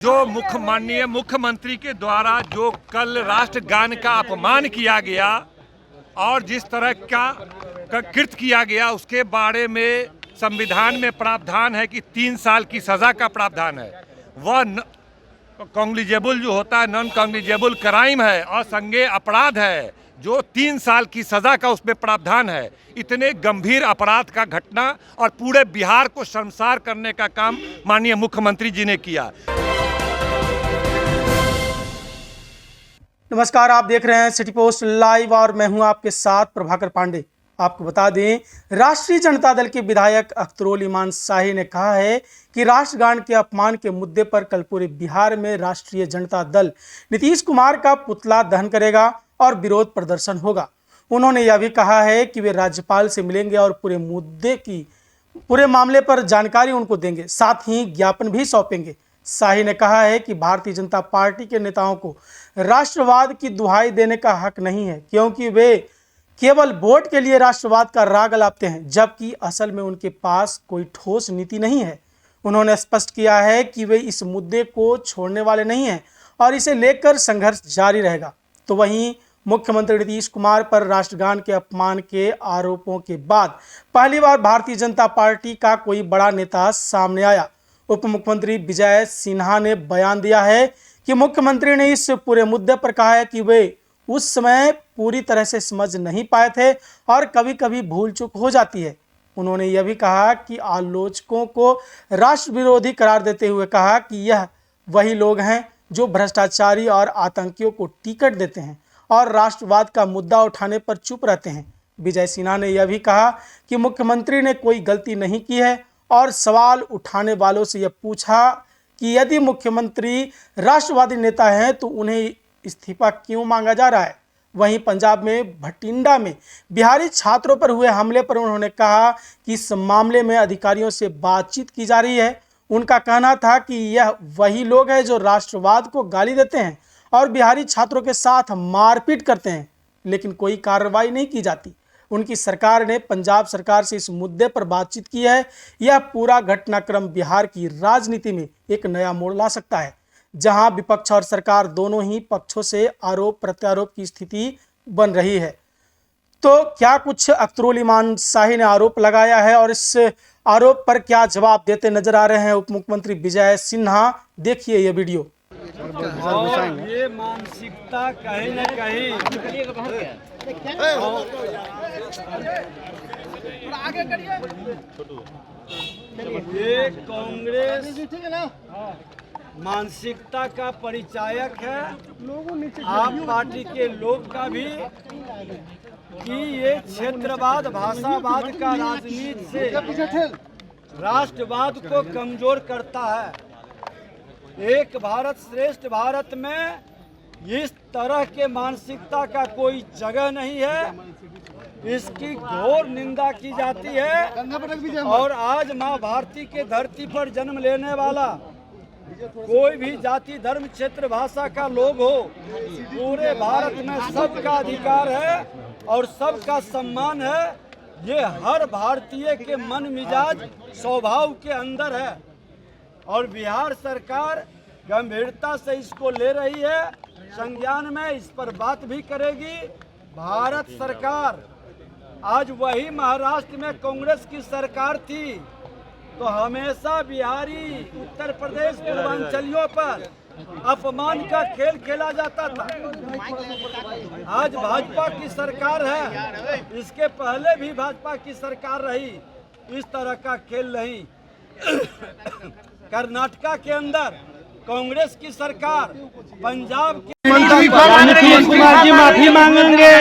जो माननीय मुख्यमंत्री के द्वारा जो कल राष्ट्रगान का अपमान किया गया और जिस तरह का कृत्य किया गया, उसके बारे में संविधान में प्रावधान है कि 3 साल की सज़ा का प्रावधान है। वह कॉग्निजेबल जो होता है, नॉन कॉग्निजेबल क्राइम है और संज्ञेय अपराध है, जो 3 साल की सज़ा का उसमें प्रावधान है। इतने गंभीर अपराध का घटना और पूरे बिहार को शर्मसार करने का काम माननीय मुख्यमंत्री जी ने किया। नमस्कार, आप देख रहे हैं सिटी पोस्ट लाइव और मैं हूं आपके साथ प्रभाकर पांडे। आपको बता दें, राष्ट्रीय जनता दल के विधायक अख्तरुल इमान शाही ने कहा है कि राष्ट्रगान के अपमान के मुद्दे पर कल पूरे बिहार में राष्ट्रीय जनता दल नीतीश कुमार का पुतला दहन करेगा और विरोध प्रदर्शन होगा। उन्होंने यह भी कहा है कि वे राज्यपाल से मिलेंगे और पूरे मामले पर जानकारी उनको देंगे, साथ ही ज्ञापन भी सौंपेंगे। शाही ने कहा है कि भारतीय जनता पार्टी के नेताओं को राष्ट्रवाद की दुहाई देने का हक नहीं है, क्योंकि वे केवल वोट के लिए राष्ट्रवाद का राग अलापते हैं, जबकि असल में उनके पास कोई ठोस नीति नहीं है। उन्होंने स्पष्ट किया है कि वे इस मुद्दे को छोड़ने वाले नहीं हैं और इसे लेकर संघर्ष जारी रहेगा। तो वहीं मुख्यमंत्री नीतीश कुमार पर राष्ट्रगान के अपमान के आरोपों के बाद पहली बार भारतीय जनता पार्टी का कोई बड़ा नेता सामने आया। उप मुख्यमंत्री विजय सिन्हा ने बयान दिया है कि मुख्यमंत्री ने इस पूरे मुद्दे पर कहा है कि वे उस समय पूरी तरह से समझ नहीं पाए थे और कभी कभी भूल चूक हो जाती है। उन्होंने यह भी कहा कि आलोचकों को राष्ट्र विरोधी करार देते हुए कहा कि यह वही लोग हैं जो भ्रष्टाचारी और आतंकियों को टिकट देते हैं और राष्ट्रवाद का मुद्दा उठाने पर चुप रहते हैं। विजय सिन्हा ने यह भी कहा कि मुख्यमंत्री ने कोई गलती नहीं की है और सवाल उठाने वालों से यह पूछा कि यदि मुख्यमंत्री राष्ट्रवादी नेता हैं तो उन्हें इस्तीफा क्यों मांगा जा रहा है। वहीं पंजाब में भटिंडा में बिहारी छात्रों पर हुए हमले पर उन्होंने कहा कि इस मामले में अधिकारियों से बातचीत की जा रही है। उनका कहना था कि यह वही लोग हैं जो राष्ट्रवाद को गाली देते हैं और बिहारी छात्रों के साथ मारपीट करते हैं, लेकिन कोई कार्रवाई नहीं की जाती। उनकी सरकार ने पंजाब सरकार से इस मुद्दे पर बातचीत की है। यह पूरा घटनाक्रम बिहार की राजनीति में एक नया मोड़ ला सकता है, जहां विपक्ष और सरकार दोनों ही पक्षों से आरोप प्रत्यारोप की स्थिति बन रही है। तो क्या कुछ अख्तरुल इमान शाही ने आरोप लगाया है और इस आरोप पर क्या जवाब देते नजर आ रहे हैं उप मुख्यमंत्री विजय सिन्हा। देखिए ये वीडियो। और ये मानसिकता कहीं न कहीं ये कांग्रेस मानसिकता का परिचायक है, आप पार्टी के लोग का भी, कि ये क्षेत्रवाद भाषावाद का राजनीति से राष्ट्रवाद को कमजोर करता है। एक भारत श्रेष्ठ भारत में इस तरह के मानसिकता का कोई जगह नहीं है। इसकी घोर निंदा की जाती है और आज माँ भारती के धरती पर जन्म लेने वाला कोई भी जाति धर्म क्षेत्र भाषा का लोग हो, पूरे भारत में सबका अधिकार है और सबका सम्मान है। ये हर भारतीय के मन मिजाज स्वभाव के अंदर है और बिहार सरकार गंभीरता से इसको ले रही है, संज्ञान में इस पर बात भी करेगी। भारत सरकार आज वही महाराष्ट्र में कांग्रेस की सरकार थी तो हमेशा बिहारी उत्तर प्रदेश पूर्वांचलियों पर अपमान का खेल खेला जाता था। आज भाजपा की सरकार है, इसके पहले भी भाजपा की सरकार रही, इस तरह का खेल नहीं। कर्नाटका के अंदर कांग्रेस की सरकार, पंजाब की नीतीश कुमार जी माफी मांगेंगे,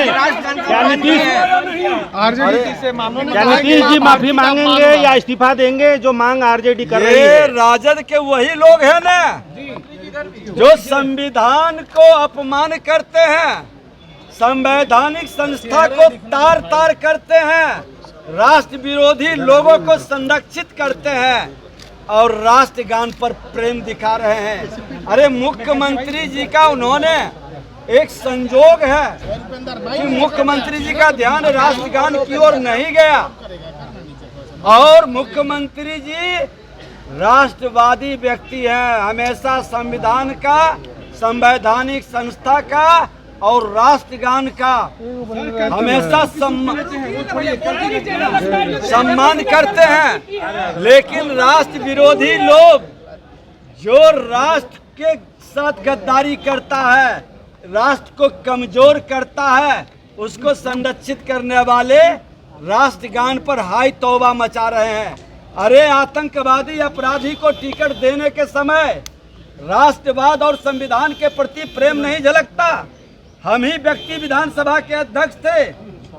नीतीश जी माफी मांगेंगे या इस्तीफा देंगे जो मांग आरजेडी कर रही है। राजद के वही लोग हैं ना जो संविधान को अपमान करते हैं, संवैधानिक संस्था को तार तार करते हैं, राष्ट्र विरोधी लोगों को संरक्षित करते हैं और राष्ट्रगान पर प्रेम दिखा रहे हैं। अरे मुख्यमंत्री जी का उन्होंने एक संजोग है कि मुख्यमंत्री जी का ध्यान राष्ट्रगान की ओर नहीं गया और मुख्यमंत्री जी राष्ट्रवादी व्यक्ति हैं, हमेशा संविधान का, संवैधानिक संस्था का और राष्ट्रगान का हमेशा सम्मान करते हैं। लेकिन राष्ट्र विरोधी लोग जो राष्ट्र के साथ गद्दारी करता है, राष्ट्र को कमजोर करता है, उसको संरक्षित करने वाले राष्ट्रगान पर हाय तौबा मचा रहे हैं। अरे आतंकवादी अपराधी को टिकट देने के समय राष्ट्रवाद और संविधान के प्रति प्रेम नहीं झलकता। हम ही व्यक्ति विधानसभा के अध्यक्ष थे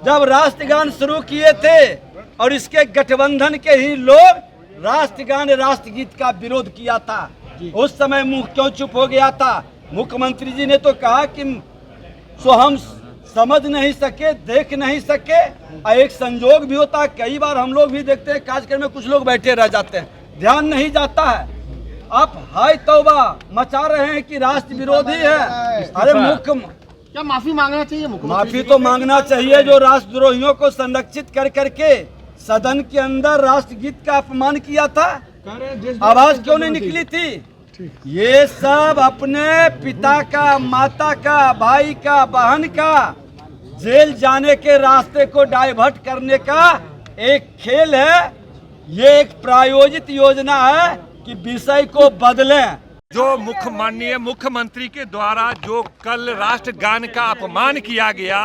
जब राष्ट्रगान शुरू किए थे, और इसके गठबंधन के ही लोग राष्ट्रगान राष्ट्रगीत का विरोध किया था। उस समय मुंह क्यों चुप हो गया था? मुख्यमंत्री जी ने तो कहा कि सो हम समझ नहीं सके, देख नहीं सके। एक संजोग भी होता है, कई बार हम लोग भी देखते हैं कार्यक्रम में कुछ लोग बैठे रह जाते हैं, ध्यान नहीं जाता है। आप हाय तौबा मचा रहे हैं कि राष्ट्र विरोधी है। अरे क्या माफी मांगना चाहिए? माफी तो मांगना चाहिए जो राष्ट्रद्रोहियों को संरक्षित कर करके सदन के अंदर राष्ट्रगीत का अपमान किया था। आवाज क्यों नहीं निकली थी? ये सब अपने पिता का, माता का, भाई का, बहन का जेल जाने के रास्ते को डाइवर्ट करने का एक खेल है। ये एक प्रायोजित योजना है कि विषय को बदलें। जो माननीय मुख्यमंत्री के द्वारा जो कल राष्ट्रगान का अपमान किया गया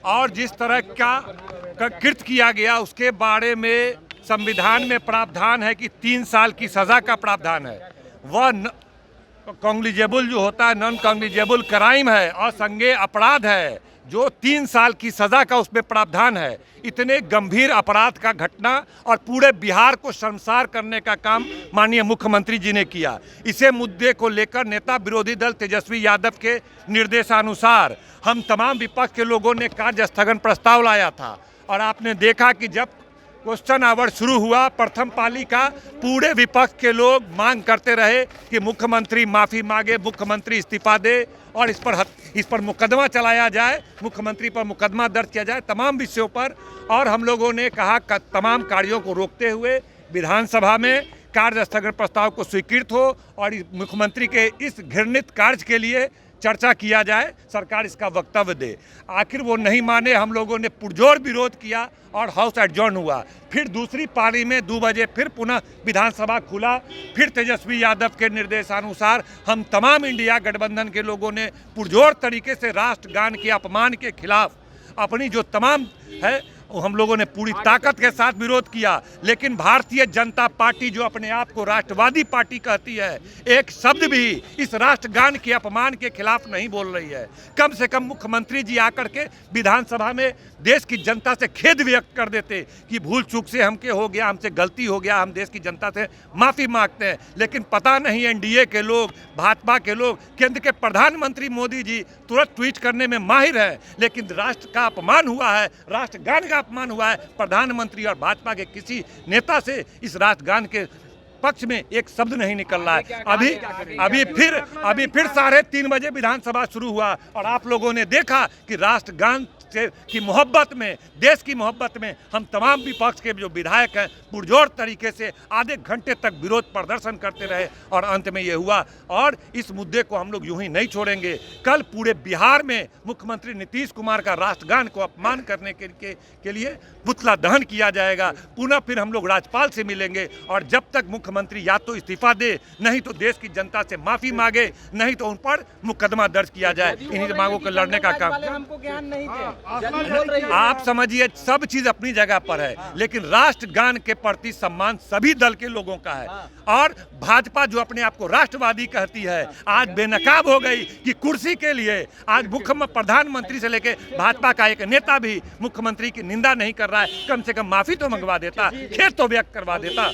और जिस तरह का कृत्य किया गया, उसके बारे में संविधान में प्रावधान है कि 3 साल की सजा का प्रावधान है। वह कॉग्निजेबल जो होता है, नॉन कॉग्निजेबल क्राइम है और संज्ञेय अपराध है, जो 3 साल की सजा का उसमें प्रावधान है। इतने गंभीर अपराध का घटना और पूरे बिहार को शर्मसार करने का काम माननीय मुख्यमंत्री जी ने किया। इसे मुद्दे को लेकर नेता विरोधी दल तेजस्वी यादव के निर्देशानुसार हम तमाम विपक्ष के लोगों ने कार्य स्थगन प्रस्ताव लाया था। और आपने देखा कि जब क्वेश्चन आवर शुरू हुआ, प्रथम पाली का पूरे विपक्ष के लोग मांग करते रहे कि मुख्यमंत्री माफ़ी मांगे, मुख्यमंत्री इस्तीफा दे और इस पर मुकदमा चलाया जाए, मुख्यमंत्री पर मुकदमा दर्ज किया जाए, तमाम विषयों पर। और हम लोगों ने कहा कि तमाम कार्यों को रोकते हुए विधानसभा में कार्य स्थगन प्रस्ताव को स्वीकृत हो और मुख्यमंत्री के इस घृणित कार्य के लिए चर्चा किया जाए, सरकार इसका वक्तव्य दे। आखिर वो नहीं माने, हम लोगों ने पुरजोर विरोध किया और हाउस एडजॉर्न हुआ। फिर दूसरी पारी में 2 बजे फिर पुनः विधानसभा खुला। फिर तेजस्वी यादव के निर्देशानुसार हम तमाम इंडिया गठबंधन के लोगों ने पुरजोर तरीके से राष्ट्रगान के अपमान के खिलाफ अपनी जो तमाम है हम लोगों ने पूरी ताकत के साथ विरोध किया। लेकिन भारतीय जनता पार्टी जो अपने आप को राष्ट्रवादी पार्टी कहती है, एक शब्द भी इस राष्ट्रगान के अपमान के खिलाफ नहीं बोल रही है। कम से कम मुख्यमंत्री जी आकर के विधानसभा में देश की जनता से खेद व्यक्त कर देते कि भूल चूक से हमके हो गया, हमसे गलती हो गया, हम देश की जनता से माफ़ी मांगते हैं। लेकिन पता नहीं एनडीए के लोग, भाजपा के लोग, केंद्र के प्रधानमंत्री मोदी जी तुरंत ट्वीट करने में माहिर है, लेकिन राष्ट्र का अपमान हुआ है, राष्ट्रगान का अपमान हुआ है, प्रधानमंत्री और भाजपा के किसी नेता से इस राष्ट्रगान के पक्ष में एक शब्द नहीं निकल रहा है। अभी फिर 3:30 बजे विधानसभा शुरू हुआ और आप लोगों ने देखा कि राष्ट्रगान की मोहब्बत में, देश की मोहब्बत में हम तमाम विपक्ष के जो विधायक हैं पुरजोर तरीके से आधे घंटे तक विरोध प्रदर्शन करते रहे और अंत में ये हुआ। और इस मुद्दे को हम लोग यूं ही नहीं छोड़ेंगे। कल पूरे बिहार में मुख्यमंत्री नीतीश कुमार का राष्ट्रगान को अपमान करने के लिए पुतला दहन किया जाएगा। पुनः फिर हम लोग राज्यपाल से मिलेंगे और जब तक मुख्यमंत्री या तो इस्तीफा दे, नहीं तो देश की जनता से माफ़ी मांगे, नहीं तो उन पर मुकदमा दर्ज किया जाए। इन्हीं मांगों को लड़ने का काम। हमको ज्ञान नहीं थे। आप समझिए सब चीज अपनी जगह पर है, लेकिन राष्ट्रगान के प्रति सम्मान सभी दल के लोगों का है। और भाजपा जो अपने आप को राष्ट्रवादी कहती है, आज बेनकाब हो गई कि कुर्सी के लिए आज प्रधानमंत्री से लेकर भाजपा का एक नेता भी मुख्यमंत्री की निंदा नहीं कर रहा है। कम से कम माफी तो मंगवा देता, खेद तो व्यक्त करवा देता।